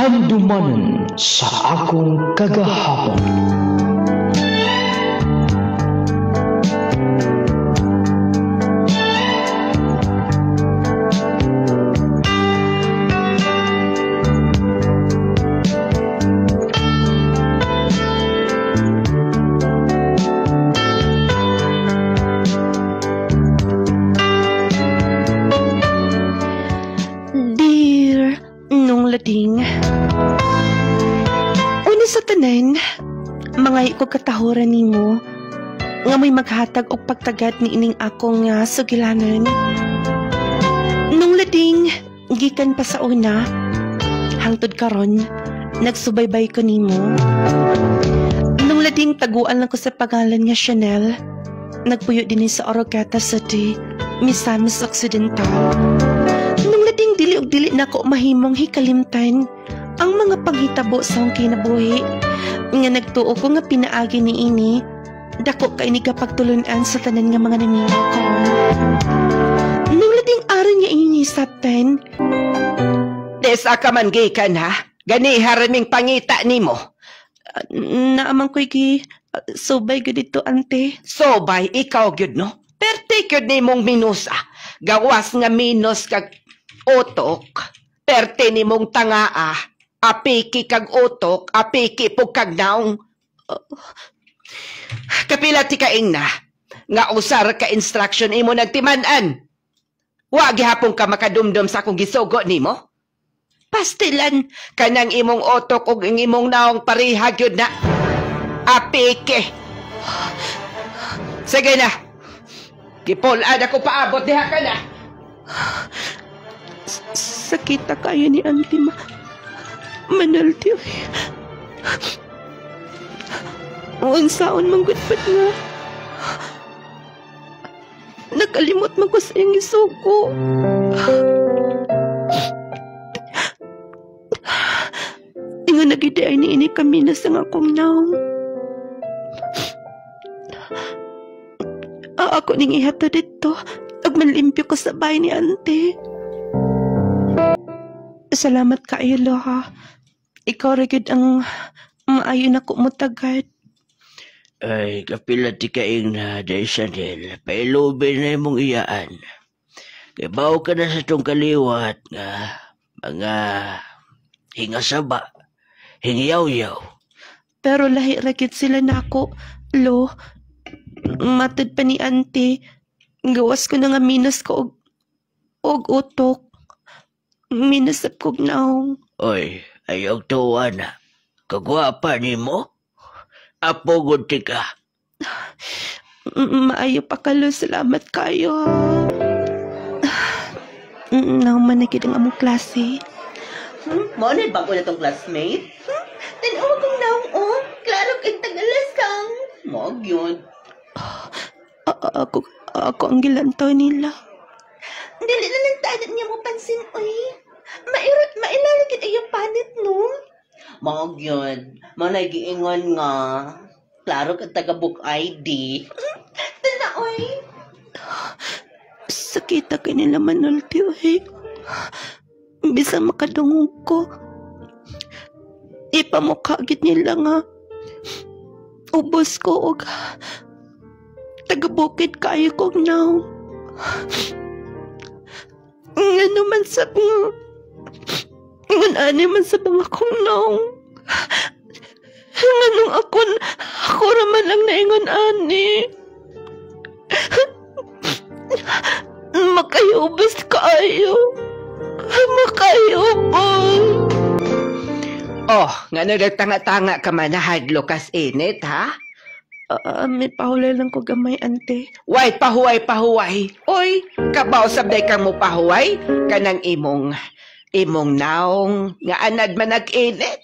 Handumanon sa akong kagahapon. Sa tanan, mga ko katahuran nimo nga may maghatag og pagtagat ni ining akong sugilanon. Nung lading gikan pa sa una, hangtod karon nagsubaybay ko nimo. Nung lading taguan lang ko sa pangalan nga Chanel, nagpuyo din sa Oroqueta City, Misamis Occidental. Nung lading dili og dili nako mahimong hikalimtan ang mga panghitabo sa akong kinabuhi nga nagtuo ko nga pinaagi ni ini dako kay ni kapagtulunan sa tanan nga mga namimo ko. Nung lading aron nga ini sapten, Desa ka man gikan ha? Gani haraming pangita nimo. Naamang ko'y subay ko dito, ante. Sobay, ikaw gyud no? Perte gyud nimong minusa. Gawas nga minus kag utok. Perte nimong tangaa. Apiki kag utok, apiki pug kag naong. Kapila ti kaing na, nga usar ka instruction imo nagtiman-an. Wa gihapon ka makadumdum sa akong gisugo nimo. Pastilan kanang imong utok ug imong naong pareha gyud na. Apiki. Sige na. Gipul-ad ako paabot diha ka na. Sakita kayo ni Auntie Manalti. Unsaon manggutpat nga. Nakalimot man ko sa iyong isuko. Ingon nagiday ni ini kami na sa akong naong. Ako ning ihato dito. Ag manlimpyo ko sa bahay ni Auntie. Salamat kaayo, Loha. Ikaw rigid ang maayo na ko mo tagad. Ay, kapila ti kaing na, day Chanel. Pailubin na mong iyaan. Kibaw ka na sa tong kaliwat nga mga hingasaba, hingiyaw-yaw. Pero lahi rigid sila na ako, Lo. Matod pa ni Auntie. Gawas ko na nga minus ko og utok. Minasap kog naong. Oy, ayaw tuwa na. Kagwapa ni mo? Apogod ti ka. Maayo pa ka, Lo. Salamat kayo. Nauman na kitang among klase. Mo na bago na tong classmate? Tanawa kong naong klaro kay tagalasang. Mo gyud. Ako ang gilantaw nila. Dili na lang tadat niya mo pansin, oy. Mailalagit ay yung panit, no? Mga yun. Mga giingon nga. Klaro ka taga-book ID. Tana, oy. Sakita ka nila Manalti, oy. Bisa makadungog ko. Ipamukagit nila nga. Ubos ko og taga-bukid kayo kong naong. Nga naman sabing ngan-ani man sa mga kong naong. Nga nung ako raman lang naingon-ani. Makayubos kayo. Makayubos. Oh, nga nagtanga-tanga ka man na hadlokas init, ha? May pahulay lang ko gamay, Ante. Way, pahuway. Oy, kabaw sabday kang mo pahuway. Kanang imong naong nga anad man nag-init.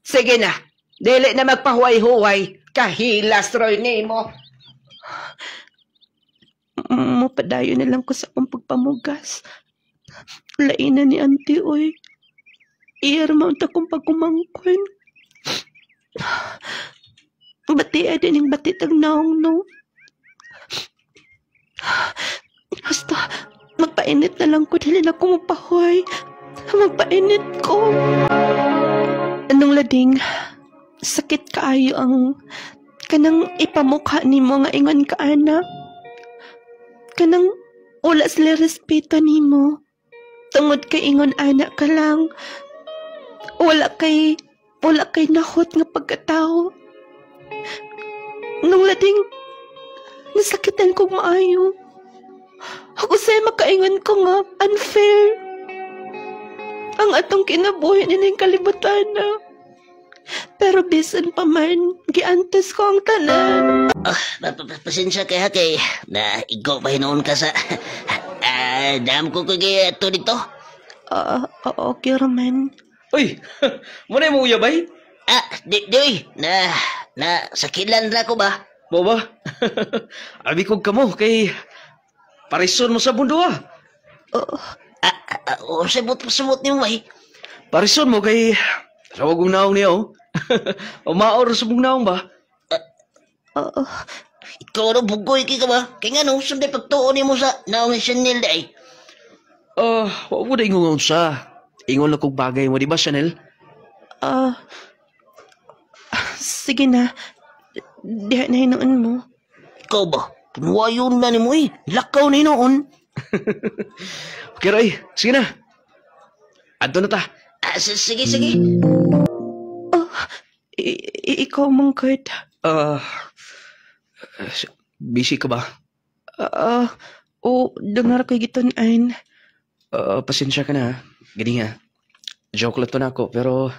Sige na, dili na magpahuway-huway. Kahilas, Roy, nimo. Mapadayo na lang ko sa akong pagpamugas. Lainan ni Auntie, oy. Iyarmount akong pagkumangkon. Bati din yung bati tag naong, no? Basta, magpainit na lang ko dili na ko mapahuay. Magpainit ko. Anong lading, sakit kaayo ang kanang ipamukha nimo nga ingon ka ana. Kanang wala sila respeto nimo. Tungod kay ingon ana ka lang. Wala kay nahot nga pagkatao. Nung lading, nasakitan kong maayo. Ako sa'yo makaingon ko nga unfair. Ang atong kinabuhi nining kalibutan na. Pero bisan pa man, giantes ko ang tanan. Pasensya kay Hakay na ikaw pa hinoon ka sa... dam ko kaya ito dito. Okay raman. Uy, muna mo uyabay? Di, na sakilan na ko ba? Boba, abi kog kamo kay parison mo sa mundo Sabot ni mo ay. Parison mo kay sa wagong naong niya Umaor sa mong naong ba? Ikaw na bugoy ka ba? Kaya nga no, sunday pagtuon ni mo sa naong Chanel day. Wag mo na ingon sa. Ingon na kong bagay mo, di ba, Chanel? Sige na. Diha na hinoon mo. Ikaw ba? Punuwayon na ni mo eh. Lakaw na hinoon. Okay, Ray. Sige na. Adto na ta. Sige. Ikaw mong good. Busy ka ba? Dengar ko gitunan. Pasensya ka na. Gani nga. Joke lang to na ako, pero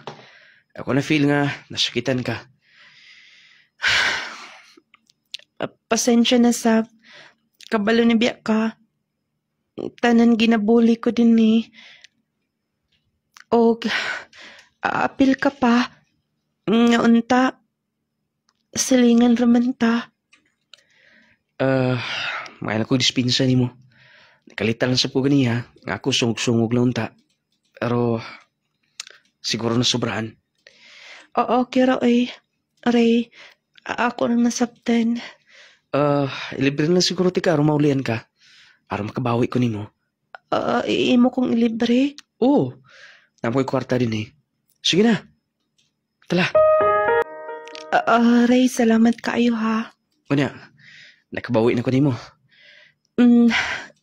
ako na feel nga nasakitan ka. Pasensya na sa kabalo ni biya ka. Tanan ginabuli ko din ni. O aapil ka pa. Nga unta. Silingan raman ta. May na ko dispinsa ni mo. Nakalitan lang sa po ganiya. Nga ako sungog-sungog lang unta. Pero siguro na sobrahan. Oo, kira ay. Ray, ako nang nasabtan. Ilibre na siguro tika, aron maulian ka. Aron makabawi ko nimo. Iimo kong ilibre? Oo. Namoy kwarta din eh. Sige na. Tala. Ray, salamat kaayo ha. Unya, nakabawi na ko nimo.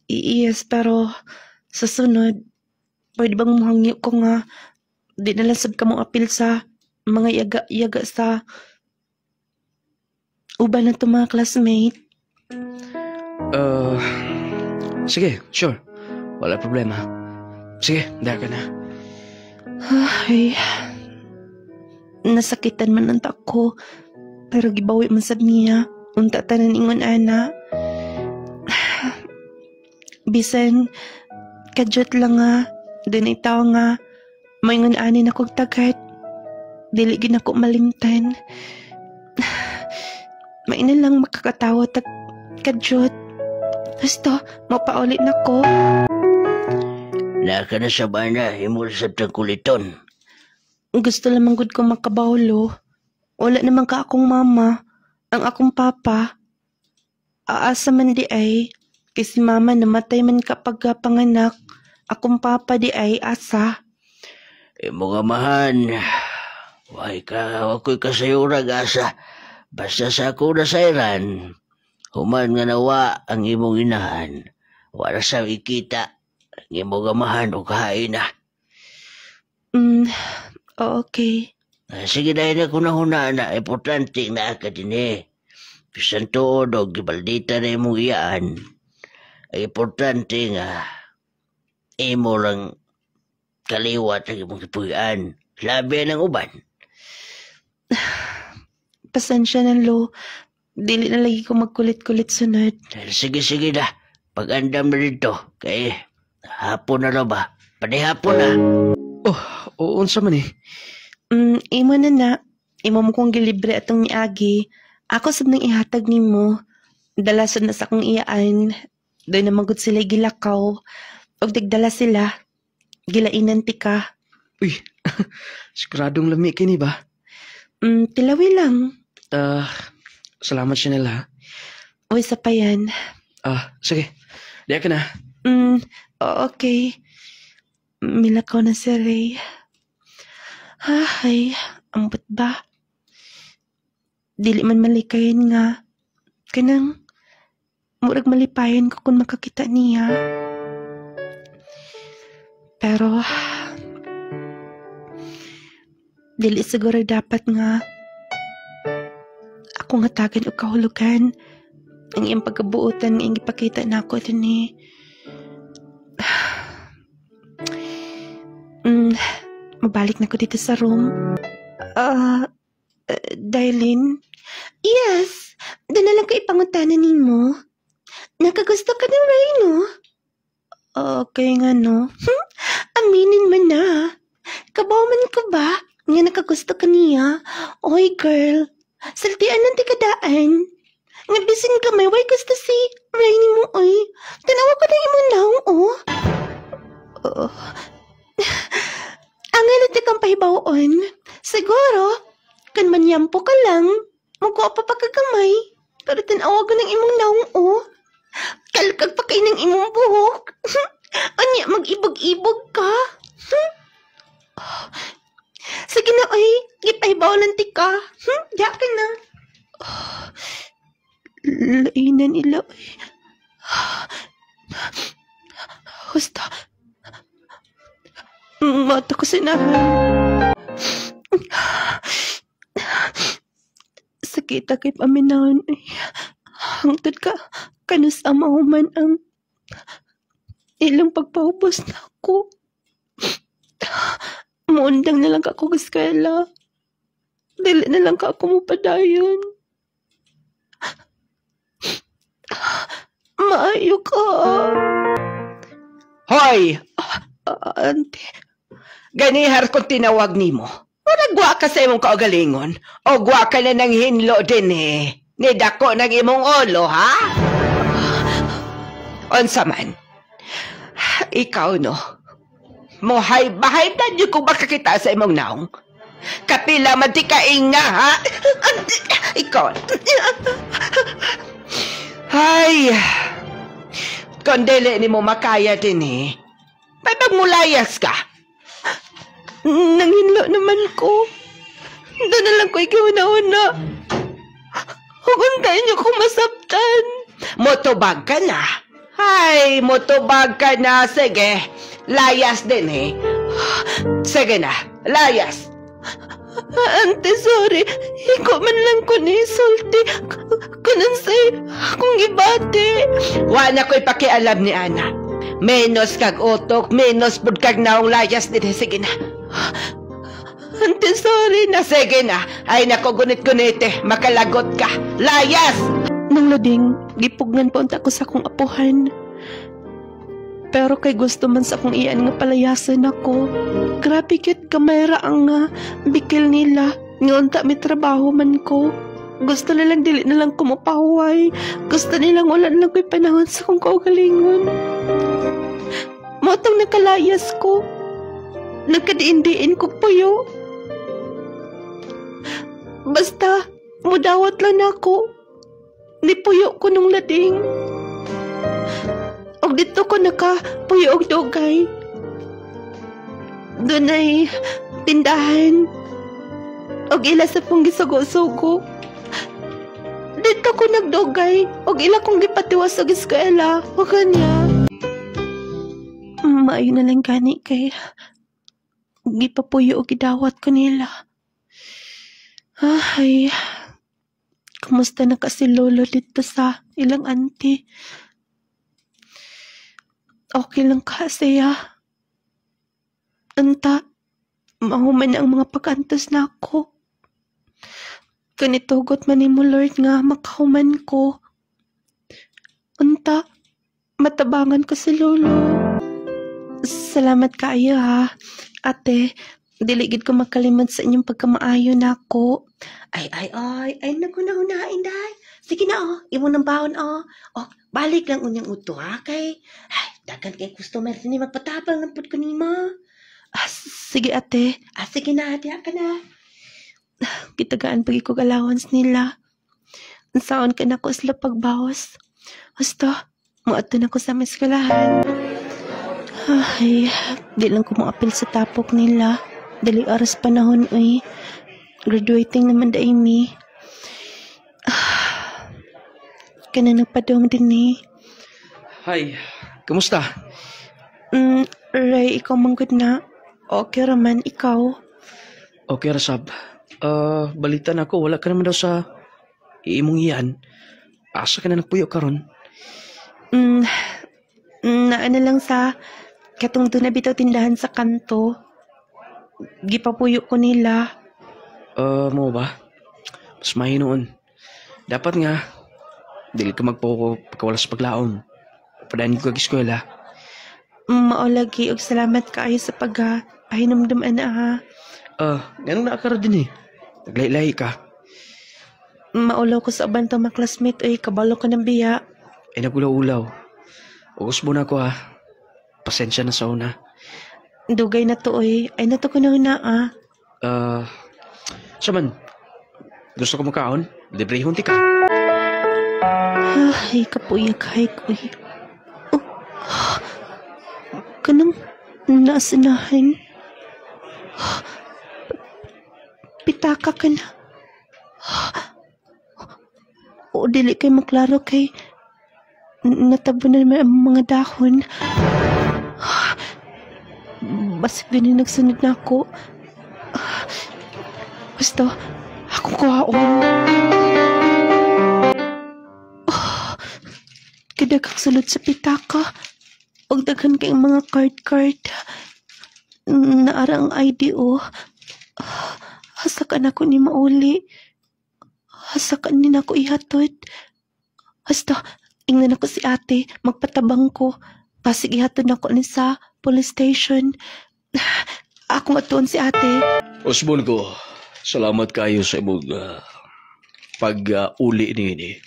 Yes, pero sa sunod, pwede bang muhangyo ko nga di nalasab ka mong apil sa mga yaga sa uban na itong mga classmate? Sige, sure. Wala problema. Sige, dahil ka na. Ay, nasakitan man ang tako, pero gibawi man sad niya. Unta tanan ingon ana. Bisan, kadyot lang nga, dun itaw nga, maingon ani na kong tagat. Dili gin ako malimtan. Mainan lang makakatawa kadyot. Gusto, mapaulit na ko. Naka na sa bana, imul sa kuliton. Gusto lamang gud ko makabawlo. Wala naman ka akong mama, ang akong papa. Aasa man di ay, kasi mama namatay man kapag panganak. Akong papa di ay asa. Mga mahan, ako'y kasayurag asa. Basta sa ako nasairan, human nga nawa ang imong inahan. Wala sa ikita, ang imong amahan o kahain na. Okay. Sige dahil na kunahuna na, importante na ka din eh. Bisan tuod o gibaldita na imong iyaan. Ay importante nga, imo lang kaliwat ang imong kipuyan. Labi ng uban. Pasensya na lo. Dili na lagi ko magkulit-kulit sunod. Sige na. Pag-andam na dito. Kaya hapon na ba? Panay hapon na. Unsa man eh. Imo na. Imo mo kong gilibre atong niagi. Ako sab nang ihatag nimo. Dalason na sa akong iyaan. Doon na magod sila gilakaw. Og digdala sila. Gilainan ti ka. Uy, siguradong lami kini ba? Tilawi lang. Salamat, Chanel ha. Uy, sa pa yan. Sige. Diya ka na. Okay. Milakaw na si Ray. Ay, ambot ba? Dili man malikayan nga. Kanang, murag malipayan ko kung makakita niya. Pero, dili siguro dapat nga ako nga tagan o kahulugan ang iyang pagkabuutan nga ipakita na ako din eh. Mabalik na ko dito sa room. Darlene? Yes, doon na lang ko ipangutanan ninyo. Nakagusto ka ng Ray, no? Okay nga, no? Aminin mo na. Kabawaman ko ba? Nga nakagusto ka niya? Oy, girl. Saltian ng tikadaan. Nga bisin ka may way gusto si Ray mo, oy. Tanawa ko na imong naong, oh. Ang alati kang pahibaon. Siguro, kan manyampo ka lang, magwapa pa kagamay. Pero tanawa ko ng imong naong, oh. Kalkag pa kayo ng imong buhok. Anya, mag-ibog-ibog ka. Sige na, oy. Gipahibaw ng tika. Diya ka na. Lainan ila, oy. Husta. Mata ko sinahan. Sakit kay paminahon, oy. Hangtod ka. Kanus amahuman ang ilang pagpaubos na ako. Muundang na lang ako sa eskwela. Dili na lang ka ako mupadayon. Maayo ka. Hoy! Ante. Ganihar kung tinawag nimo. Maragwa ka sa imong kaugalingon. O gwa ka na ng hinlo din eh. Nidako ng imong olo, ha? Unsa man. Ikaw, no? Muhay-bahay na niyo kung makakita sa imong naong. Kapila man di ka inga, ha? Ikaw. Ay. Kung dili ni mo makaya din eh. May pagmulayas ka. Nanghinlo naman ko. Doon na lang ko ikaw-una. Hukuntayin niyo kung masaptan. Motobag ka na. Ay, motobag ka na. Sige. Layas din eh. Sige na. Layas. Ante, sorry. Ikaw man lang ko ni sulti. Kunansay akong gibati. Wala ko'y pakialam ni Ana. Menos kag utok, menos pud kag naong layas din. Sige na. Ante, sorry na. Sige na. Ay nako, gunit-gunite. Makalagot ka. Layas! Nung lading, gipugnan pa unta ko sa akong apuhan. Pero kay gusto man sa akong iyan nga palayasan ako. Grabe kit kamera ang nga bikil nila. Nga unta may trabaho man ko. Gusto nilang dili na lang kumapahuway. Gusto nilang wala na lang ko'y panahon sa akong kaugalingon. Motong nakalayas ko. Nagkadiin-diin ko puyo. Basta, mudawat lang ako. Nipuyo ko nung lading. Og dito ko nakapuyo og dugay. Doon ay tindahan. Og ila sa pong gisugo-sugo. Dito ko nagdugay. Og ila kong gipatiwas og eskwela. O kanya. Maayo na lang gani kay gipapuyo og gidawat ko nila. Ay, kumusta na kasi lolo dito sa ilang auntie? Okay lang ka, Saya. Anta, mahuman ang mga pag-antos na ako. Kanitugot man ni mo, Lord, nga makahuman ko. Anta, matabangan ko si lolo. Salamat kaayo, ha. Ate, diligid ko makalimod sa inyong pagkamaayo na ako. Ay, naku na unahin, day. Sige na, oh. Imo ng baon, oh. Oh, balik lang unyang uto, ha, kay. Ay, dagan kay customer ni magpatabang ng pud ko ni ma. Sige, ate. Sige na, ate, ka na. Kitagaan pagi ko allowance nila. Unsaon ka na ko sila pagbawas. Basta, muadto na ko sa meskalahan. Ay, di lang ko maapil sa tapok nila. Dali aras panahon, uy. Graduating naman da ini. Kana nagpadong din eh. Hi, kamusta? Ray, ikaw manggod na. Okay raman, ikaw. Okay, Rasab. Balita na ako, wala ka naman daw sa iimong iyan. Asa ka na nagpuyo karon? Naana lang sa katong doon na bitaw tindahan sa kanto. Gipapuyo ko nila. Mo ba? Mas mahinoon. Dapat nga, dili ka magpakawala sa paglaom. Padayon ko kag-eskwela. Maolagi og salamat kaayo sa pagpahinumdum ana ha. Ganun na akara din eh. Naglay-lay ka. Maulaw ko sa uban tong mga classmate ay kabalo ko ng biya. Ay nagulaw-ulaw. Ugos mo na ko ha. Pasensya na sa una. Dugay na to oy. Ay nato ko na una Saman, gusto ko makaon? Librehon ti ka. Ay kapuyag hike oy. Kanang naasinahan. Pitaka ka na. O dili kay maklaro kay natabo na naman ang mga dahon. Basig din nagsunod na ako. Gusto, akong kuhaon. Kadagang sulod sa pitaka. Og daghan kay mga card. Naara ang ID o. Hasakan ako ni mauli. Hasakan din ako ihatod. Hasta, ingnan ako si ate. Magpatabang ko. Pasig ihatod ako ni sa police station. Ako matuon si ate. Osbon ko, salamat kayo sa imong pag-uli ni.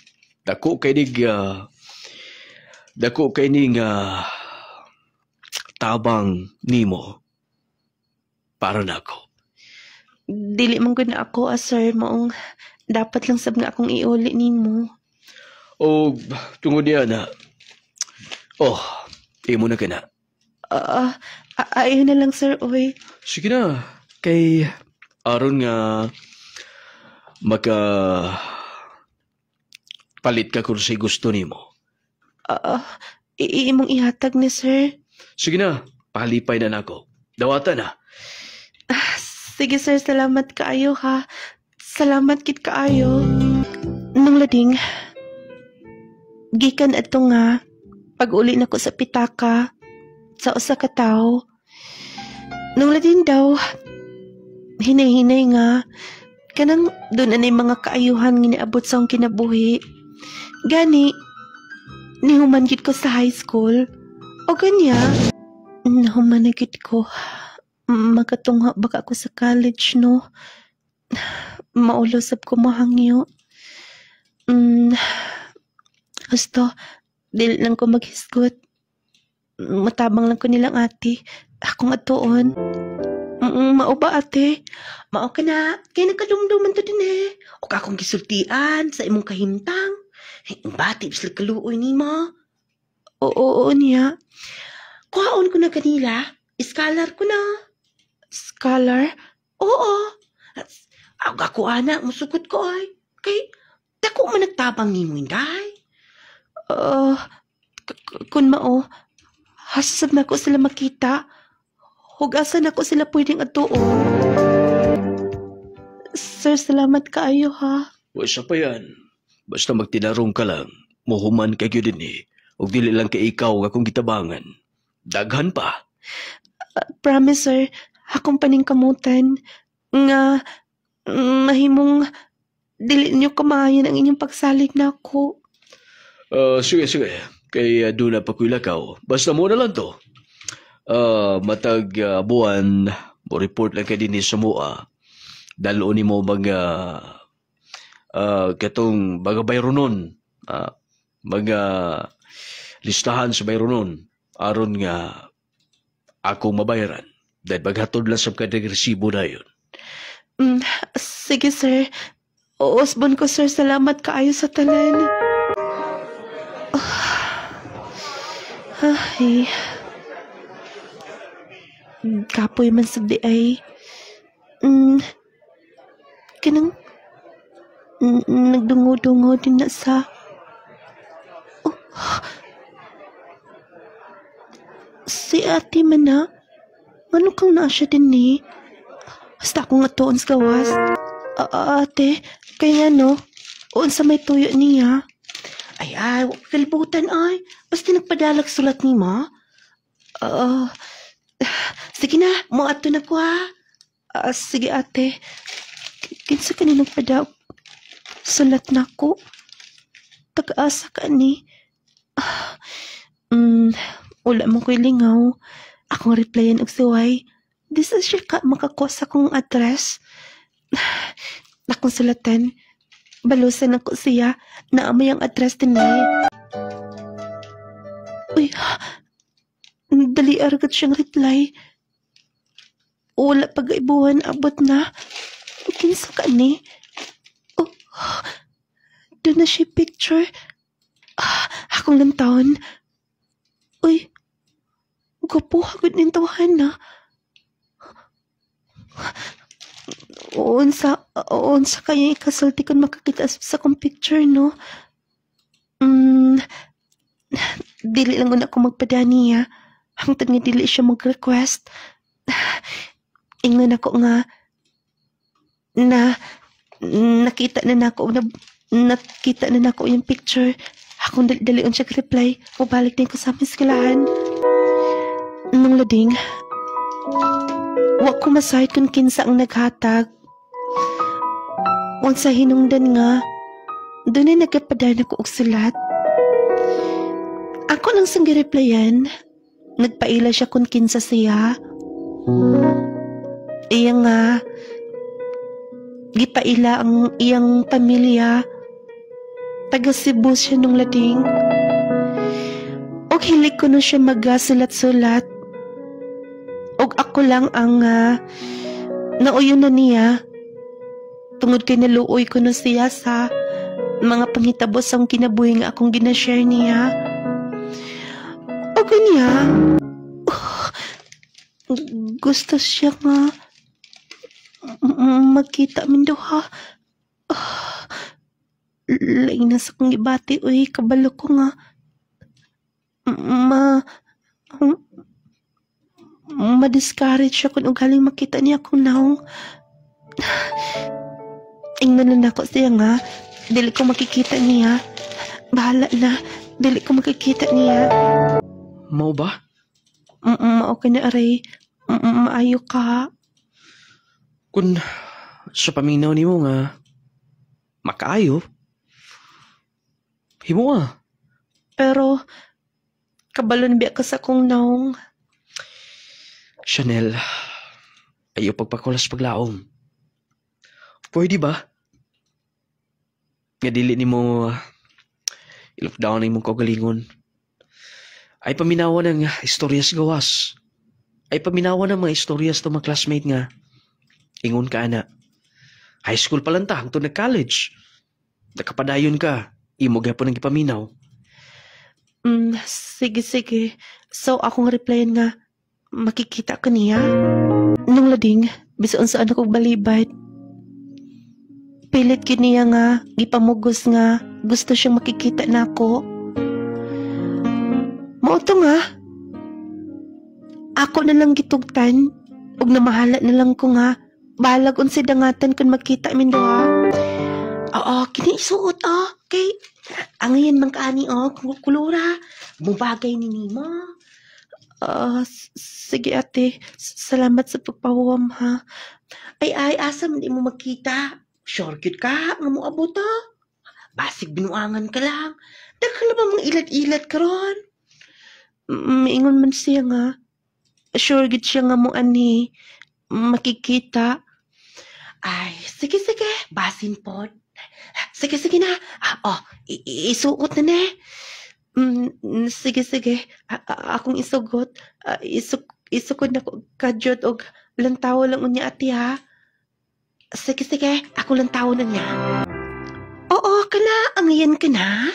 Dako kay ning tabang nimo para nako. Dili man gud na ako sir maong dapat lang sab nga akong iuli nimo. O tungod diyan na. Imo na kana. Ayun na lang sir oy. Sige na. Kay aron nga maka palit ka kung si gusto nimo. Imong ihatag ni sir. Sige na, palipay na nako. Dawatan na. Sige sir, salamat kaayo ha. Salamat kit kaayo. Nung lading, gikan ato nga, pag-uli na ko sa pitaka, sa usa ka tawo. Nung lading daw, hinay-hinay nga, kanang doon anay mga kaayuhan nga niabot sa akong kinabuhi. Gani, nihumanggit ko sa high school. O ganya, nahumanagit ko. Makatungha baka ako sa college, no? Maulosab ko mahangyo. Gusto, dili lang ko maghisgot. Matabang lang ko nilang ate. Akong atuon. Mao ba ate? Mao ka na. Kaya nagkadumduman to din eh. O ka akong gisultian sa imong kahimtang. Ang bati, bisla kaluoy ni mo. Oo niya. Kuhaon ko na kanila. Scholar ko na. Scholar? Oo. Ako anak, musukot ko ay. Kay, dako man nagtabang ni mo, inday. Kun mao, hasab na ko sila makita. Hugasan ako sila pwedeng atuon. Sir, salamat kaayo ha. Wasa pa yan. Basta magtinarong ka lang. Muhuman kayo din eh. O dili lang kay ikaw akong gitabangan. Daghan pa. Promise sir, akong paningkamutan. Nga, mahimong dili niyo kamayan ang inyong pagsalig na ako. Sige. Kay doon na pa ko'y lakaw. Basta mo na lang to. Matag buwan, mo report lang kay din sa mua. Dalo ni mo mga katong baga bayronon. Mga listahan sa bayronon. Aron nga akong mabayaran. Dahil maghatod lang sa kadang resibo na yun. Sige sir. Uusbon ko sir. Salamat kaayo sa tanan. Ay. Kapoy man sa di ay. Kanang nagdungo-dungo din na sa... Oh, si ate man na. Ano kang naa siya din ni? Basta akong atoon sa gawas. Ate, kaya no, oon sa may tuyo niya. Ay, huwag kalibutan ay. Basta nagpadalag sulat ni ma. Sige na, mo ato na ko ha. Sige ate. Kinsa ka ni nagpadalag sulat na ko. Taga-asa ka ni. Wala mo ko'y lingaw. Akong replyan og siway. Di sa siya ka makakuha sa kong address. Akong sulatan. Balusan ako siya na amay ang address din niya. Uy, dali agad siyang reply. Wala pag-ibuhan, abot na. Kinsa ka ni? Oh, doon na siya picture. Akong lantaon. Uy, gwapo hagod ng tawahan na. Oon sa kaya ikasulti kung makakita sa kong picture, no? Dili lang una ako magpadani, ha? Hangtod nga dili siya mag-request. Ingon ako nga nakita na nako yung picture. Akong dali-dalion siya reply. Mabalik din ko sa aming skalahan. Nung lading, wa ko masahit kung kinsa ang naghatag. Unsa hinungdan nga, doon ay nagkapadana ko og sulat. Ako nang sang gireplyan, nagpaila siya kung kinsa siya. Iya nga, gipaila ang iyang pamilya. Taga Cebu siya nung lading. Og hilig ko na siya magsulat-sulat. Og ako lang ang nauyon na niya. Tungod kay naluoy ko na siya sa mga panghitabos ang kinabuhi nga akong ginashare niya. Og niya, gusto siya nga magkita min duha. Lain na sa kong ibati, uy, kabalo ko nga. Ma-discourage siya kung ugaling makita niya akong naong. Ingnan na ako siya nga. Dili ko makikita niya. Bahala na. Dili ko makikita niya. Mau ba? Mao ka na, aray. Maayo ka. Kung sa paminaw ni mo nga, makaayo. Himo ah. Pero, kabalon biya ka sa kong naong. Chanel, ayaw pagpakulas paglaom. Pwede ba? Nga dili ni mo i-look down na imong kaugalingon. Ay paminawan ng istoryas gawas. Ay paminawan ng mga istoryas to mga classmate nga. Ingon ka ana. High school pa lang ta, hangtod nag-college. Nakapadayon ka, imo gyapon ang ipaminaw. Sige. So, akong replyan nga, makikita ka niya? Nung lading, bisoon saan ako balibad. Pilit kiniya nga, gipamugos nga, gusto siyang makikita na ako. Mauto nga. Ako na lang gitugtan, ug namahala na lang ko nga, balag unsa dangatan kung makita min duha. Oo, kini isuot kay angayan man kaani kung kulura, mubagay ni nimo. Sige ate, salamat sa pagpahuwam ha. Ay, asam di mo makita. Sure good ka, nga mo abot Basig binuangan ka lang. Daghan na ba mga ilat-ilat ka ron? Maingon man siya nga. Sure good siya nga mo ani. Makikita. Ay, sige. Basin pod. Sige na. Isuot na ne. Sige. Akong isugot. Isugod na ko kadyot og lantaw lang unya ati ha. Sige. Ako lantaw na niya. Oo, kana. Angayan ka na.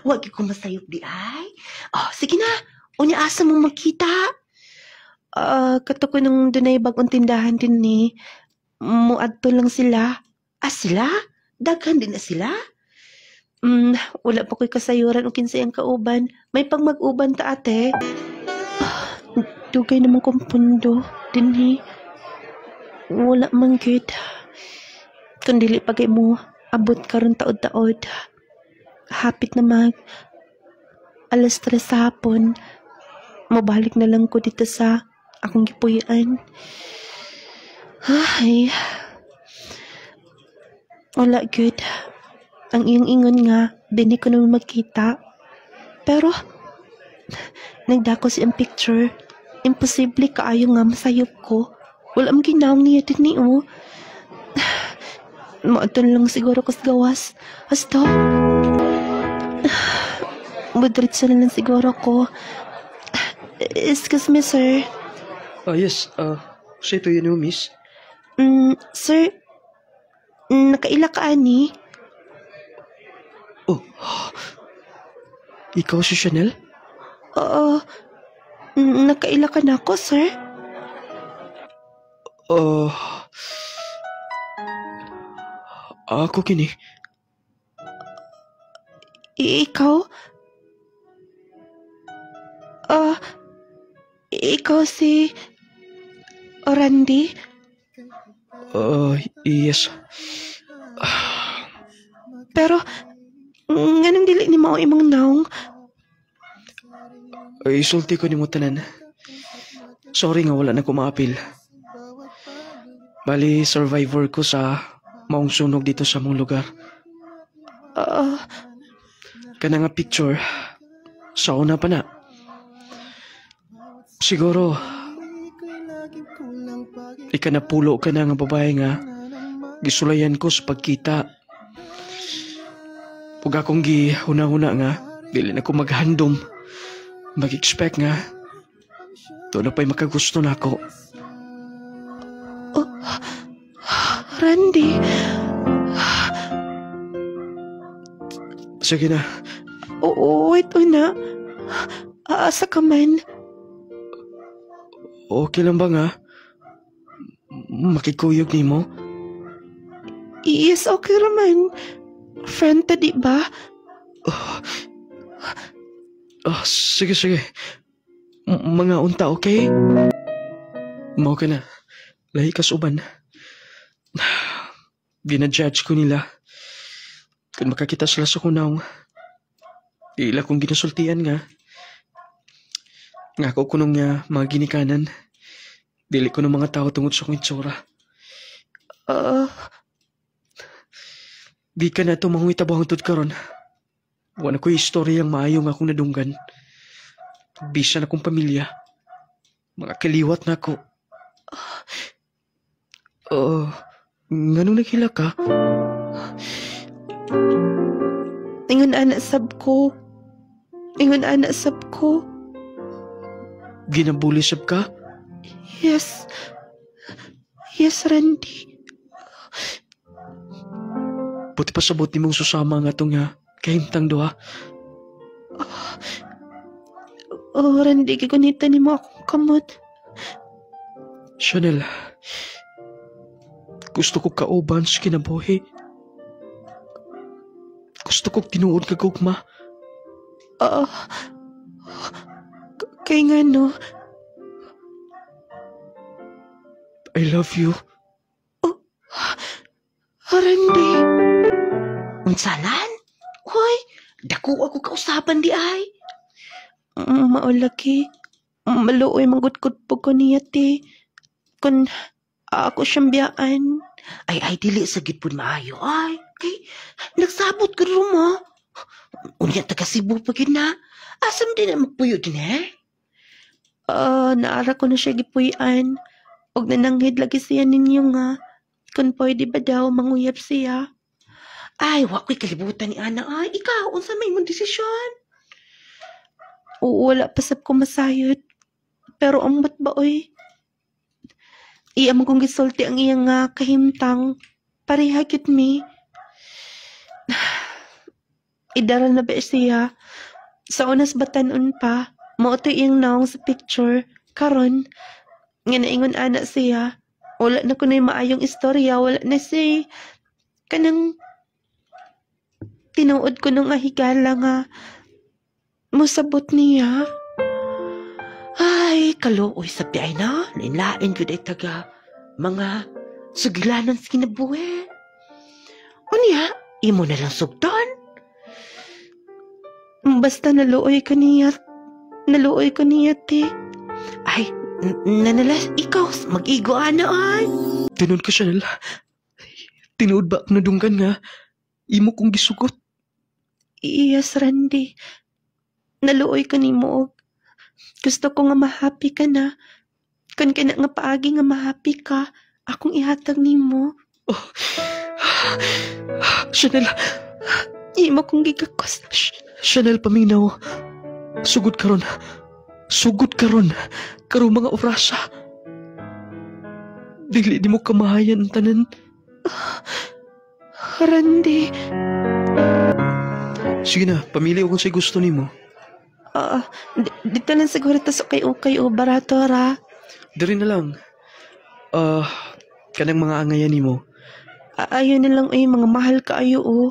Huwag ko masayop di ay. Sige na. Unya asa mo magkita. Kato ko nung dunay bagong tindahan din ni. Muadto lang sila. Sila? Daghan din na sila? Wala pa ko'y kasayuran o kinsay ang kauban. May pang mag-uban ta ate. Dugay naman kong pundo. Dinhi. Wala man good. Kung dili pagay mo, abot karon taod-taod. Hapit na mag 3:00 sa hapon. Mabalik na lang ko dito sa akong gipuy-an. Ay. Wala good. Ang iyong ingon nga, dini ko naman magkita. Pero, nagdako siyang picture. Imposible kaayo nga masayop ko. Wala ang ginaong niya din ni o. Maadton lang siguro kas gawas. Hasta. Madritsa na lang siguro ko. Excuse me, sir. Yes. Say to you, miss. Sir, nakaila ka ani? Oh, ikaw si Chanel? Oo. Nakaila ka na ako, sir? Ako kini. Ikaw? Ikaw si Randy? Yes. Pero, nganong dili ni mao imong naong? Isulti ko ni mo tanan. Sorry nga wala na ko maapil. Bali, survivor ko sa maong sunog dito sa mong lugar. Kana nga picture, sa una pa na. Siguro, ikanapulo ka na nga babae nga, gisulayan ko sa pagkita. Pag akong gihuna-huna nga, dili na ko maghandom. Mag-expect nga, doon na pa'y makagusto na ako. Randy? Sige na. Wait na. Asa ka man? Okay lang ba nga? Makikuyog ni mo? Yes, okay raman. Friend ta, di ba? Sige. Mga unta, okay? Mao ka na. Lahi kas uban. Ginajudge ko nila. Kung makakita sila sa kunaw, ila kong ginasultian nga. Ngako ko nung mga ginikanan. Dili ko ng mga tao tungod sa kong itsura. Di ka na ito manguitabang hantod karon. Wala ko'y istoryang maayo nga akong nadunggan. Bisa na akong pamilya. Mga kaliwat na ako. Nganong naghila ka? Ingon anak sab ko. Ginabuli sab ka? Yes, Randy. Buti pa sabot ni mong susama nga itong kahimtang doha. Randy, gigunita ni mo akong kamot. Chanel, gusto ko kauban sa kinabuhi. Gusto ko tinuod ka gugma. Kaya nga no. I love you. Randy. Unsalan? Hoy, dako ako kausapan di ay. Maulaki. Maluoy manggutgud po ko niya ti. Kung ako siyang biyaan. Ay, dili sa gitpon maayo. Ay, kay, nagsabot ka rin mo. Unya taga Cebu pa na. Asam din na magpuyo din Naara ko na siya gipuyan. Og nananghid lagi siya ninyo nga. Kung pwede ba daw manguyab siya. Ay, wako'y kalibutan ni Ana. Ay, ikaw, unsa may mong desisyon? Wala pa sab ko masayod. Pero ambat ba oy? Iya mo kong gisulti ang iyang kahimtang. Pareha gid mi. Idara na ba siya? Sa unas batanon pa, mao to iyang naong sa picture. Karon, Nga naingon anak siya. Wala na ko na yung maayong istorya. Wala na siya. Kanang tinuod ko nung ahigala nga musabot niya. Ay, kaluoy sa ay na. Lain-lain ko day taga mga sugilanan sa kinabuhi. Unya, imo na lang sugdan. Basta naluoy ko niya. Naluoy ko niya, ti. Ay, nanalas, ikaw, mag-igo ana ay. Tinuod ka, Chanel. Tinuod ba ako nadunggan nga? Imo kong gisugot. Yes, Randy. Naluoy ko ni mo. Gusto ko nga mahappy ka na. Kan ka na nga paagi nga mahappy ka, akong ihatag ni mo. Oh. Chanel. Imo kong gigakos. Chanel, paminaw. Sugod karon. Sugod karon. Karo mga orasa. Dili di mo kamahayan ang tanan. Randy. Sige na, pamili ako kung sa'y gusto ni mo. Dito lang siguro taso kay o barato ra. Dari na lang. Kanang mga angayan ni mo. Ayaw na lang ay mga mahal ka ayo o.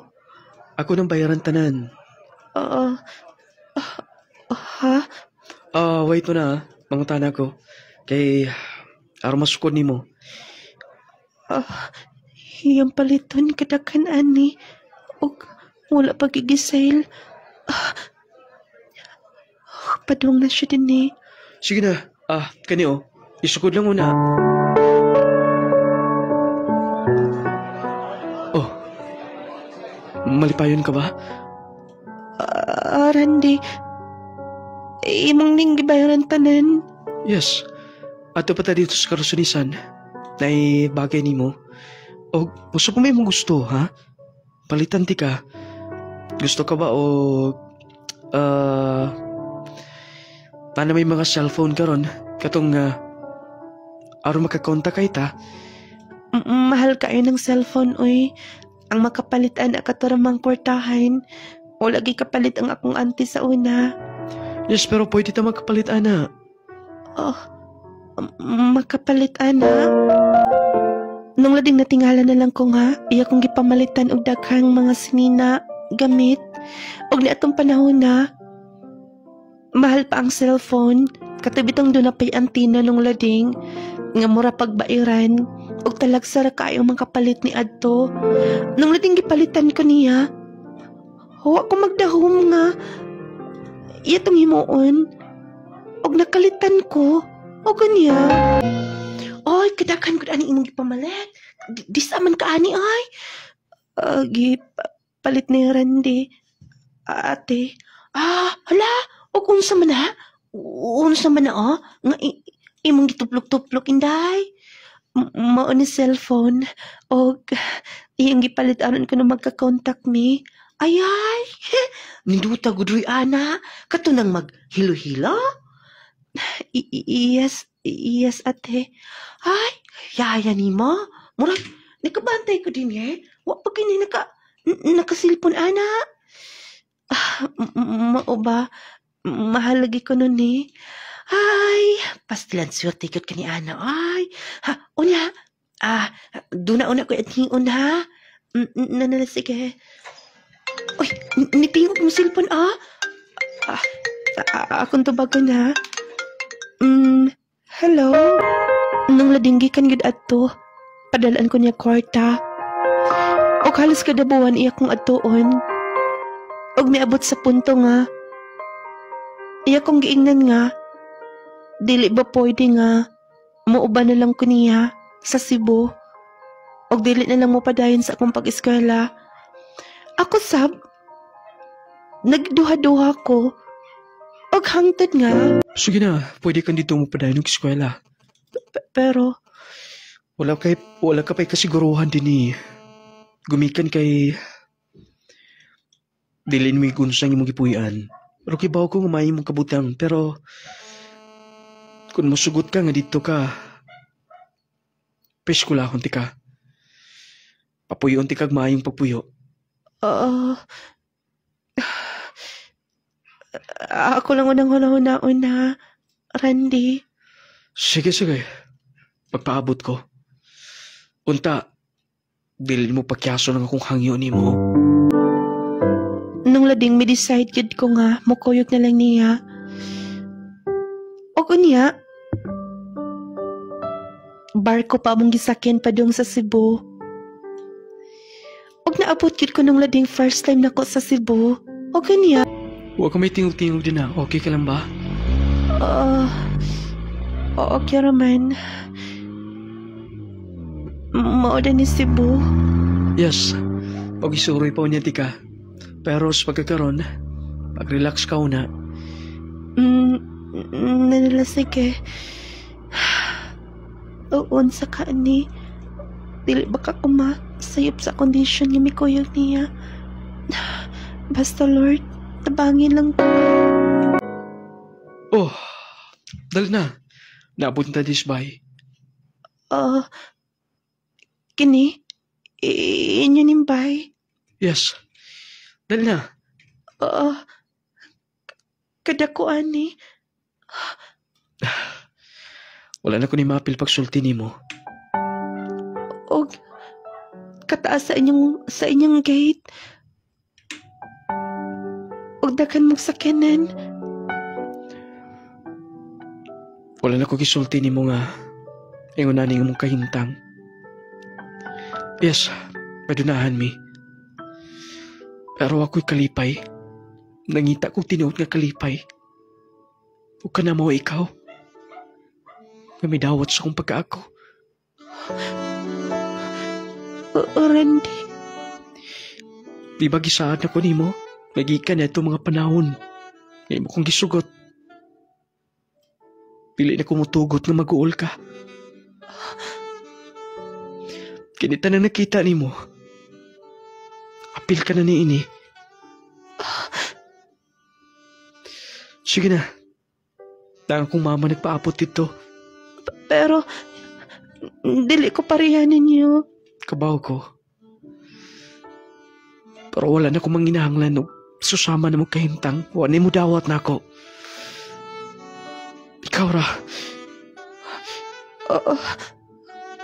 Ako nang bayaran tanan. Ha? Wait mo na, mangutana ko. Kay, araw masukod ni mo. Iyang paliton kadakan ani. O wala pagigisale. Padung na siya din eh. Sige na, kanyo, isukod lang una. Oh, malipayon ka ba? Randy, imong ning gibayaran tanan. Yes, ato pa ta dito sa karusunisan. Nay bagay ni mo. O, gusto ko may mong gusto, ha? Palitan ti ka. Gusto ka ba o... paano may mga cellphone karon? Katong araw makakontak kay ta. Mahal kayo ng cellphone, oy. Ang makapalitan na katuramang kwartahan. O lagi kapalit ang akong auntie sa una. Yes, pero pwede ta makapalit, ana. Makapalit, ana? Nung lading natingala na lang ko nga, iya kong gipamalitan og daghang mga sinina, gamit. Og ni atong panahon na, mahal pa ang cellphone, katubitong doon na pa'y antina nung lading, nga mura pagbairan, og talagsa ra kaayo mga kapalit ni adto. Nung lading gipalitan ko niya, huwa ko magdahom nga, iya tong himuon, og nakalitan ko, og niya. Oy, kadakan ko ani imong gipamalit. Di sa man ka ani ay. Palit ni Randy. Ate. Hala, og unsa man na? Unsa man na nga imong gituplok-tuplok inday. Mao ni cellphone og iyang gipalit aron ko na magka-contact me. Ay. Ninduta gudroy ana, katunang maghilo-hilo. Yes, ate. Ay, yaya ni mo. Murag, nakabantay ko din Wa pa gini nakasilpon, ana. Mao ba? Mahal lagi ko nun Ay, pastilan swerte ikot ka ni ana. Ay, unya. Duna ko athiun ha. Sige. Uy, nitingog mo silpon akong tubagon ha. Hello? Nung ladinggi kan gid adto, padalaan ko niya kwarta. Og halos kada buwan iya kong adtuon. Og miabot sa punto nga, iya kong giingnan nga, dili ba pwede nga, muuban na lang ko niya sa Cebu. Og dili na lang mo padayon sa akong pag-eskwela. Ako nagduha-duha ko. Og hangtod nga. Sige na, pwede kang dito mo padayon ng eskwela. Pero, wala ka pa'y kasiguruhan din Gumikan kay... Dilin mo yung gunsang imong gipuyan. Pero kibaw ko nga mong kabutang. Pero, kung masugot ka nga dito ka, peskulahon ti ka. Papuyon ti kag maayong pagpuyo. Ako lang unang huna-huna, Randy. Sige, sige. Pagpaabot ko. Unta, dili mo pagyaso ng akong hangyo ni mo. Nung lading mi decide gid ko nga mukuyog na lang niya. O niya, barko pa mong gisakyan pa dong sa Cebu. Og naabot gid ko nung lading first time nako sa Cebu. O niya. Huwag ka may tingog-tingog din na. Okay ka lang ba? Okay raman. Mauda ni Cebu. Yes. Pag-isuroy pa niya di ka. Pero sa pagkakaroon, pag-relax ka una. Nanalasig eh. Uon sa kaani. Dili baka sayop sa kondisyon niya may kuyog niya. Basta Lord, tabangin lang. Oh, dali na. Naabot na disbay. Kini? Inyo nimbay? Yes. Dali na. Kadakuan ni. Wala na ko ni mapil pagsulti ni mo. Og kataas sa inyong gate. Og dakan mong sakyanan. Wala na ko gisulti ni mo nga. Ingon na mong kahintang. Yes, padunahan mi. Pero ako'y kalipay. Nangita kong tinuot nga kalipay. Huwag ka na mo ikaw. May dawat sa akong pagkaako. Randy. Di ba gisaad ako ni mo? Nagikan na itong mga panahon. Ngayon mo kong gisugot. Pili na kumutugot nga mag-uol ka. Kinita na nakita ni mo. Apil ka na ni ini. Sige na. Tangang kong mama nagpaapot dito. Pero, dili ko pariyanin niyo. Kabaw ko. Pero wala na akong manginahanglan o susama na mo kahintang. Wala mo dawat na ako. Ikaw ra.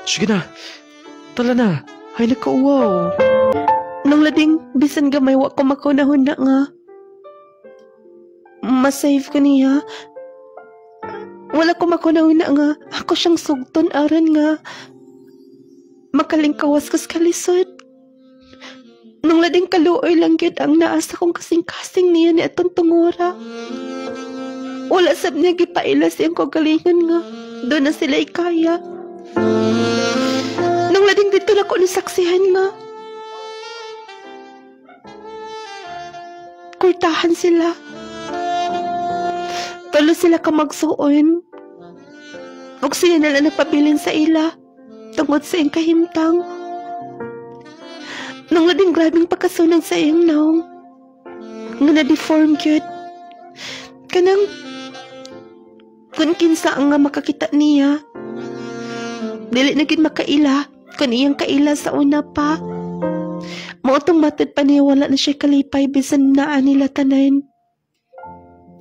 Sige na. Tala na. Ay nakauwaw. Nung lading, bisan gamay wa ko makunahon na nga. Masave ko niya. Wala ko makunahon na nga. Ako siyang sugton aran nga. Makalingkawas ko sa kalisod. Nung lading kaluoy lang yun ang naasa kong kasing-kasing niya ni atong tungura. Wala sab niya gipaila siyang kagalingan nga. Doon na sila ikaya. Nung lading dito na ko nasaksihan nga. Kurtahan sila. Talo sila ka magsuon. Huwag siya nalang nagpabilin sa ila. Tungod sa iyong kahintang. Nung lading grabing pagkasunag sa iyong naong. Nga na-deform yun. Kanang kung kinsa ang nga makakita niya. Dili na gid makaila. Kung iyang kaila sa una pa. Mautong matod pa niya wala na siya kalipay bisan naa nila tanan.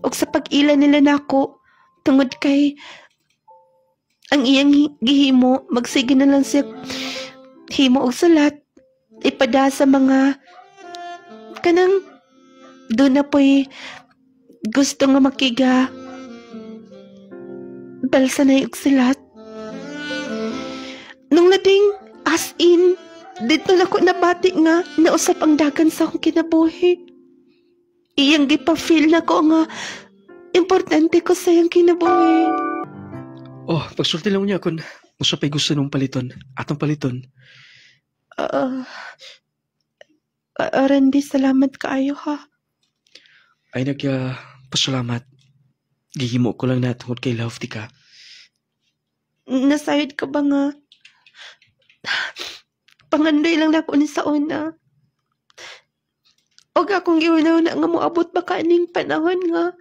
Og sa pag-ila nila nako tungod kay ang iyang gihimo magsige na lang siya himo og salat ipada sa mga kanang doon na po'y gusto nga makiga balsa na og salat. Nung lading as in dito na ko nabati nga nausap ang dagan sa akong kinabuhi. Iyang gipa-feel na ko nga importante ko sa iyang kinabuhi. Oh, pagsulti lang niya kung usapay gusto nung paliton. Atong paliton. Randy, salamat kaayo ha. Ay pasalamat. Gihimo ko lang na tungod kay love di ka. Nasayod ka ba nga? Pangandoy lang na ko ni sa una. Og akong giwinaw na nga moabot ba kaning panahon nga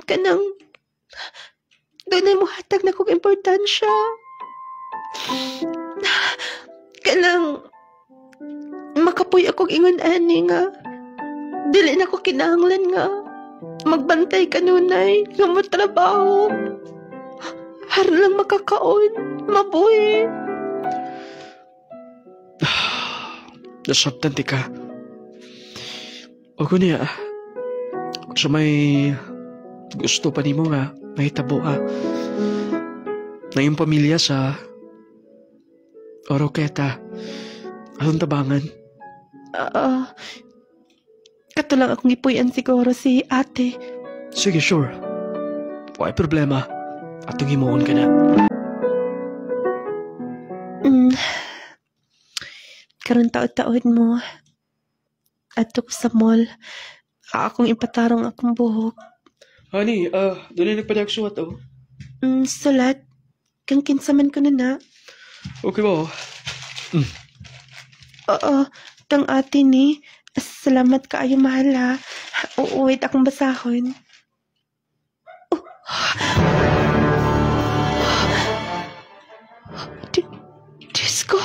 kanang doon ay mo hatag na kong importansya. Kanang makapoy akong ingon ani nga dili na ko kinahanglan nga magbantay kanunay nga mo trabaho. Para lang makakaon, mabuhi. Nasabtan ti ka. O kunya, kung sa may gusto pa nimo nga, mahitabo na yung pamilya sa Oroqueta, anong tabangan? Kato lang akong ipuyan siguro si ate. Sige, sure. Why problema? Atong himuon ka na. Karon taod-taod mo. Ato ko sa mall. Akong ipatarong akong buhok. Honey, doon na nagpadayag suwat, oh. Sulat. Kang kinsaman ko na. Okay ba? Oo, tang ate ni. Salamat kaayo mahal ha. Wait akong basahon. Diyos ko.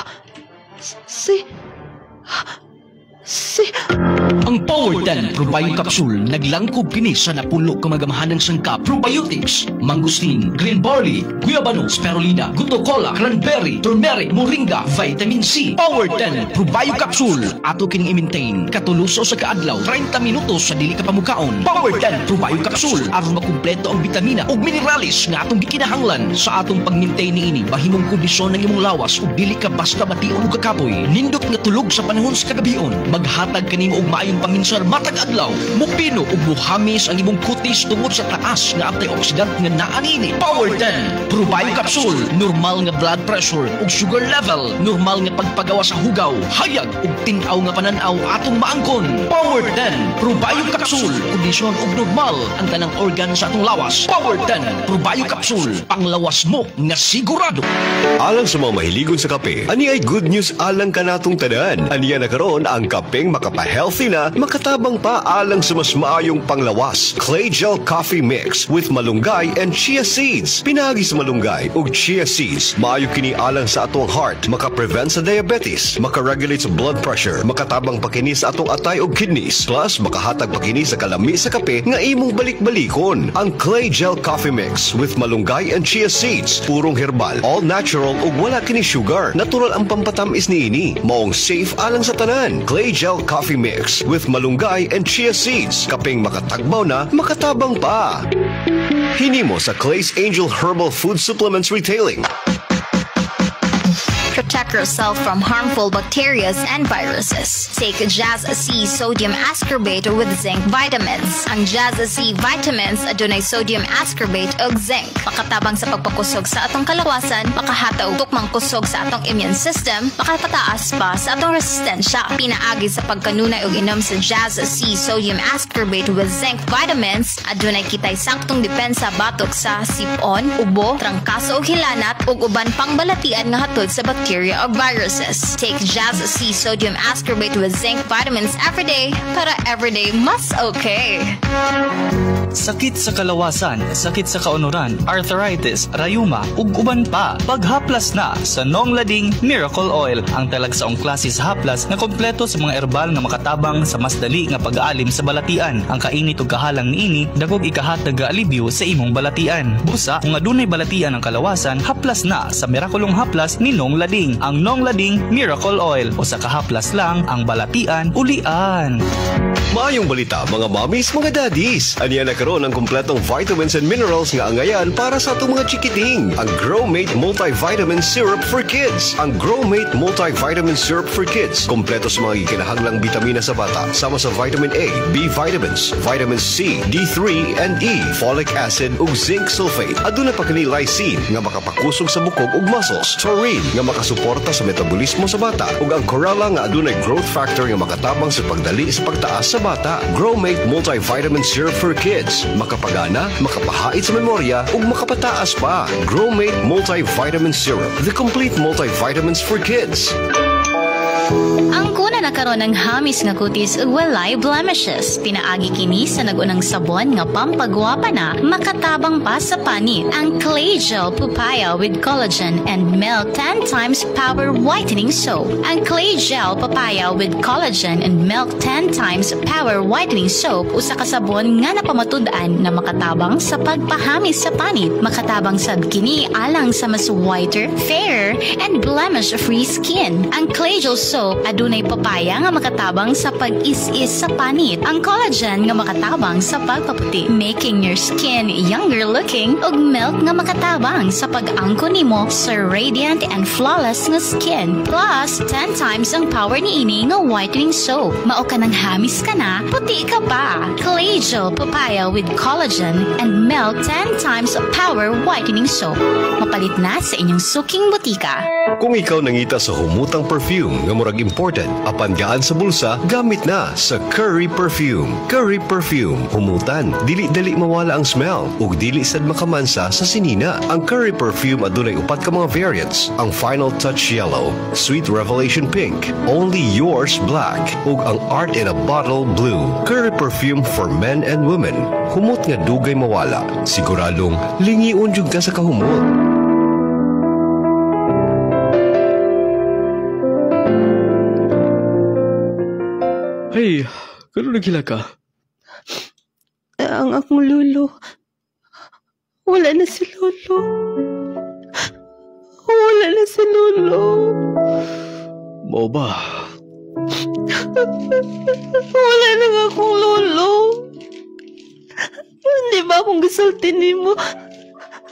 Ang Power10 Probio Capsule naglangkob kini sa napulo ka magamahanan sangka probiotics, mangustin, green barley, guayabano, spirulina, guto cola, cranberry, turmeric, moringa, vitamin C. Power10 Probio Capsule ato kining i-maintain katuluso sa kaadlaw 30 minutos sa dili ka pamukaon. Power10 Probio Capsule aron makumpleto ang bitamina ug mineralis nga atong gikinahanglan sa atong pag-maintain niini bahimong kondisyon ng imong lawas ug dili ka basta mation ug kakapoy. Nindot nga tulog sa panahon sa kagabion, maghatag kanimo og maayong paminsar matag adlaw. Mupino ug muhamis ang imong kutis tungod sa taas nga antioxidant nga naa niini. Power10 Probio Capsule, normal nga blood pressure ug sugar level, normal nga pagpagawa sa hugaw, hayag ug tin-aw nga pananaw atong maangkon. Power10 Probio Capsule, kondisyon ug normal ang tanang organ sa atong lawas. Power10 Probio Capsule, panglawas mo nga sigurado. Alang sa mga mahiligon sa kape, ani ay good news alang kanatong tanan. Aniya na karon ang kapeng makapa-healthy na, makatabang pa alang sa mas maayong panglawas. Clay Gel Coffee Mix with malunggay and chia seeds. Pinagi sa malunggay ug chia seeds, maayo kini alang sa atong heart, maka-prevent sa diabetes, maka-regulate sa blood pressure, makatabang pa kini sa atong atay ug kidneys, plus makahatag pa kini sa kalami sa kape nga imong balik-balikon. Ang Clay Gel Coffee Mix with malunggay and chia seeds, purong herbal, all natural ug wala kini sugar. Natural ang pampatamis niini, maong safe alang sa tanan. Clay Gel Coffee Mix with malunggay and chia seeds, kapeng makatagbaw na, makatabang pa. Hinimo sa Clay's Angel Herbal Food Supplements Retailing. Protect yourself from harmful bacteria and viruses. Take Jazz C Sodium Ascorbate with Zinc Vitamins. Ang Jazz C Vitamins adunay sodium ascorbate ug zinc. Makatabang sa pagpakusog sa atong kalawasan, makahataw tukmang kusog sa atong immune system, makapataas pa sa atong resistensya. Pinaagi sa pagkanunay ug inom sa Jazz C Sodium Ascorbate with Zinc Vitamins, adunay kitay saktong depensa batok sa sipon, ubo, trangkaso ug hilanat ug uban pang balatian nga hatod sa bacteria or viruses. Take Jazz C Sodium Ascorbate with Zinc Vitamins every day para everyday mas okay. Sakit sa kalawasan, sakit sa kaunuran, arthritis, rayuma, ug uban pa. Paghaplas na sa Nong Lading Miracle Oil, ang talagsaong klase sa haplas na kompleto sa mga herbal nga makatabang sa mas dali nga pag-aalim sa balatian. Ang kainit ug kahalang niini dagog ikahatag nga alibyo sa imong balatian. Busa kung adunay balatian ang kalawasan, haplas na sa Miraculong Haplas ni Nong Lading. Ang Nong Lading Miracle Oil, o sa kahaplas lang ang balatian ulian. Maayong balita mga mommies, mga daddies. Aniya na karon ang kumpletong vitamins and minerals nga angayan para sa atong mga chikiting. Ang Growmate Multivitamin Syrup for Kids. Ang Growmate Multivitamin Syrup for Kids, kompleto sa mga gikinahanglang bitamina sa bata, sama sa vitamin A, B vitamins, vitamin C, D3 and E, folic acid ug zinc sulfate. Aduna pa kini lysine nga makapakusog sa bukog ug muscles, taurine nga makasuporta sa metabolismo sa bata, ug ang chlorella nga adunay growth factor nga makatabang sa pagdali sa pagtaas sa bata. Growmate Multivitamin Syrup for Kids, makapagana, makapahait sa memorya ug makapataas pa. Growmate Multivitamin Syrup, the complete multivitamins for kids. Ang kuna nakaroon ng hamis nga kutis ug walay blemishes. Pinaagi kini sa nagunang sabon nga pampagwapa na makatabang pa sa panit. Ang Clay Gel Papaya with Collagen and Milk 10 times Power Whitening Soap. Ang Clay Gel Papaya with Collagen and Milk 10 times Power Whitening Soap usa ka sabon nga napamatud-an na makatabang sa pagpahamis sa panit. Makatabang sab kini alang sa mas whiter, fairer, and blemish-free skin. Ang Clay Gel Soap adunay papaya nga makatabang sa pag-is-is sa panit. Ang collagen nga makatabang sa pagpaputi, making your skin younger looking, ug milk nga makatabang sa pag-angko nimo sa radiant and flawless nga skin. Plus, 10 times ang power niini nga whitening soap. Mao ka nang hamis ka na, puti ka pa. Clay Gel Papaya with Collagen and Milk 10 times power whitening soap. Mapalit na sa inyong suking butika. Kung ikaw nangita sa humutang perfume nga murag important, apan gaan sa bulsa, gamit na sa Curry Perfume. Curry Perfume, humutan, dili-dali mawala ang smell, ug dili sad makamansa sa sinina. Ang Curry Perfume adunay upat ka mga variants. Ang Final Touch Yellow, Sweet Revelation Pink, Only Yours Black, ug ang Art in a Bottle Blue. Curry Perfume for men and women. Humot nga dugay mawala. Siguradong lingiun jud ka sa kahumot. Hey, kano nagila ka? Ang akong lolo. Wala na si lolo. Wala na si lolo. Mo ba? Wala na nga akong lolo. Hindi ba akong gisultin mo?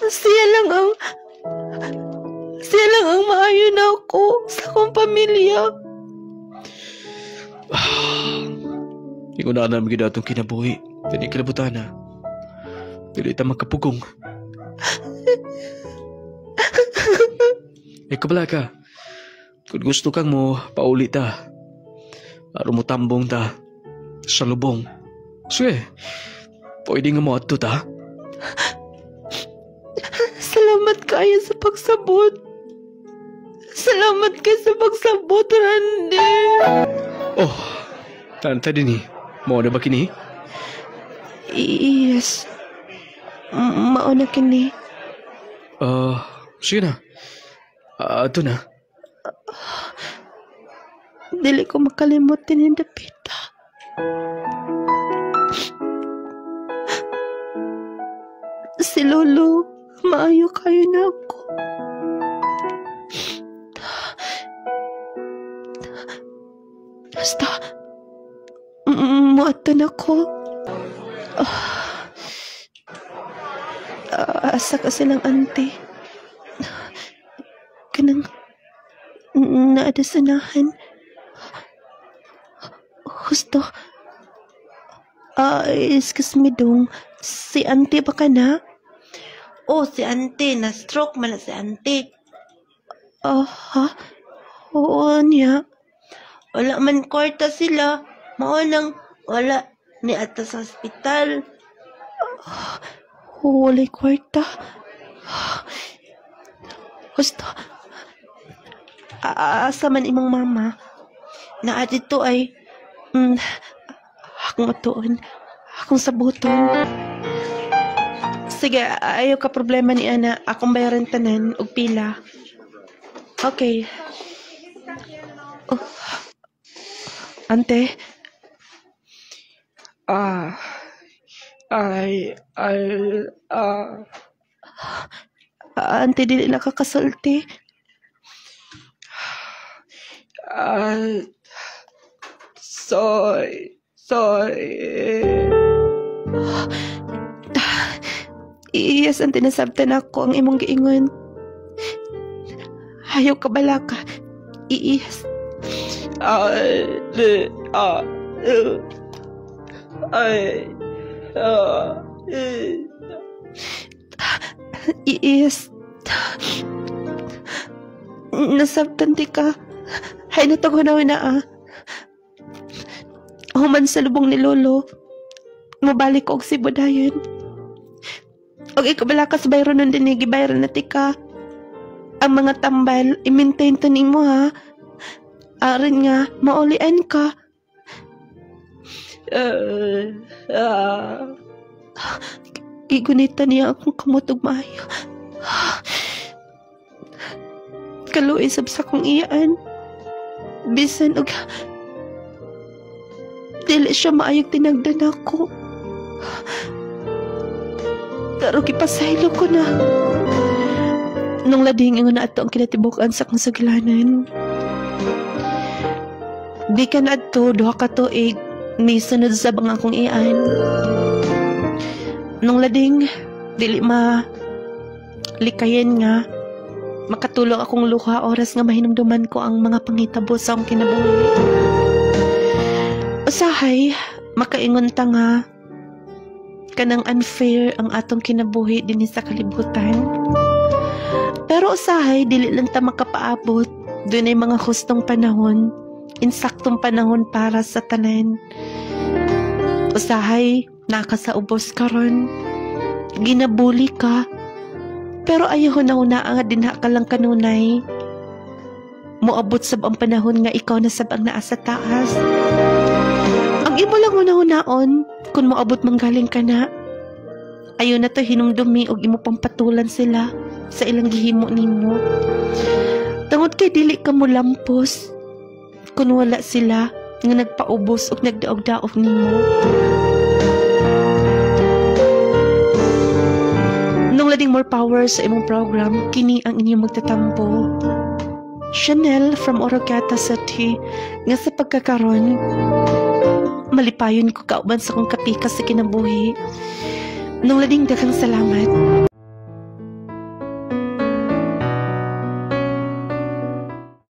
Siya lang ang maayo na ako sa akong pamilya. Hindi ko na namin ginatong kinabuhi. Dili kilabutan na. Dili ta magkapugong. Kabala ka. Kung gusto kang mo, pauli ta. Aron mo tambong ta sa lubong. Sige, pwede nga mo ato ta. Salamat kayo sa pagsabot. Salamat kayo sa pagsabot, Randy. Oh, tanta din eh. Mao na ba kini? Yes. Mao na kini. Sige na. Ato na. Dili ko makalimot din yung dapita. Si Lolo, maayo kayo na ako. Basta, muatan ako. Asa ka silang ante. Kanang naadasanahan. Gusto. Excuse me dong. Si ante ba ka na? Oh, si ante. Na-stroke man na si ante. Ha? Oo niya. Wala man kwarta sila. Maunang wala ni ata sa hospital. Walay kwarta. Gusto. Asa man imong mama. Na dito ay akong atuon. Akong sabuton. Sige, ayaw ka problema ni Ana. Akong bayaran tanan og pila. Okay. Ante. Ante, dili nakakasulti. Sorry. Yes, ante, nasabtan ako ang imong giingon. Ayaw ka bala ka. Yes. Yes. Nasabtan di ka. Hay natagunaw na Human sa lubong ni Lolo. Mabalik ko og Cebu dayon. Og ikabala ka sa bayro nun din gibayran na tika. Ang mga tambal, i-maintain to nimo ha. Aron nga, maulian ka. Gigunita niya akong kamotog maayo. Kaluoy sab sa kong iyaan. Bisan og dili siya maayog tinagdan ako. Pero gipasaylo ko na. Nung lading nga na ato ang kinatibukan sa kong sugilanan. Di ka na ato, duha ka tuig, may sunod sa bang akong iyaan. Nung lading, dili likayen nga, makatulong akong luha oras nga mahinumduman ko ang mga pangitabo sa akong kinabuhi. Usahay, makaingon ta nga, kanang unfair ang atong kinabuhi din sa kalibutan. Pero usahay, dili lang ta makapaabot, doon ay mga hustong panahon, insaktong panahon para sa tanan. Usahay, nakasaubos ka ron, ginabuli ka, pero ayaw na nga dinha ka lang kanunay. Moabot sab ang panahon nga ikaw na sab ang naa sa taas. Ang imo lang una-unaon, kung moabot manggaling ka na, ayaw na to hinumdumi og imo pang patulan sila sa ilang gihimo nimo. Tungod kay dili ka mo lampos, kung wala sila nga nagpaubos og nagdaog-daog nimo. Nung lading more power sa imong program, kini ang inyong magtatampo. Chanel from Oroquieta City, nga sa pagkakaroon, malipayon ko kauban sa kong kapika sa kinabuhi. Nung lading daghang salamat.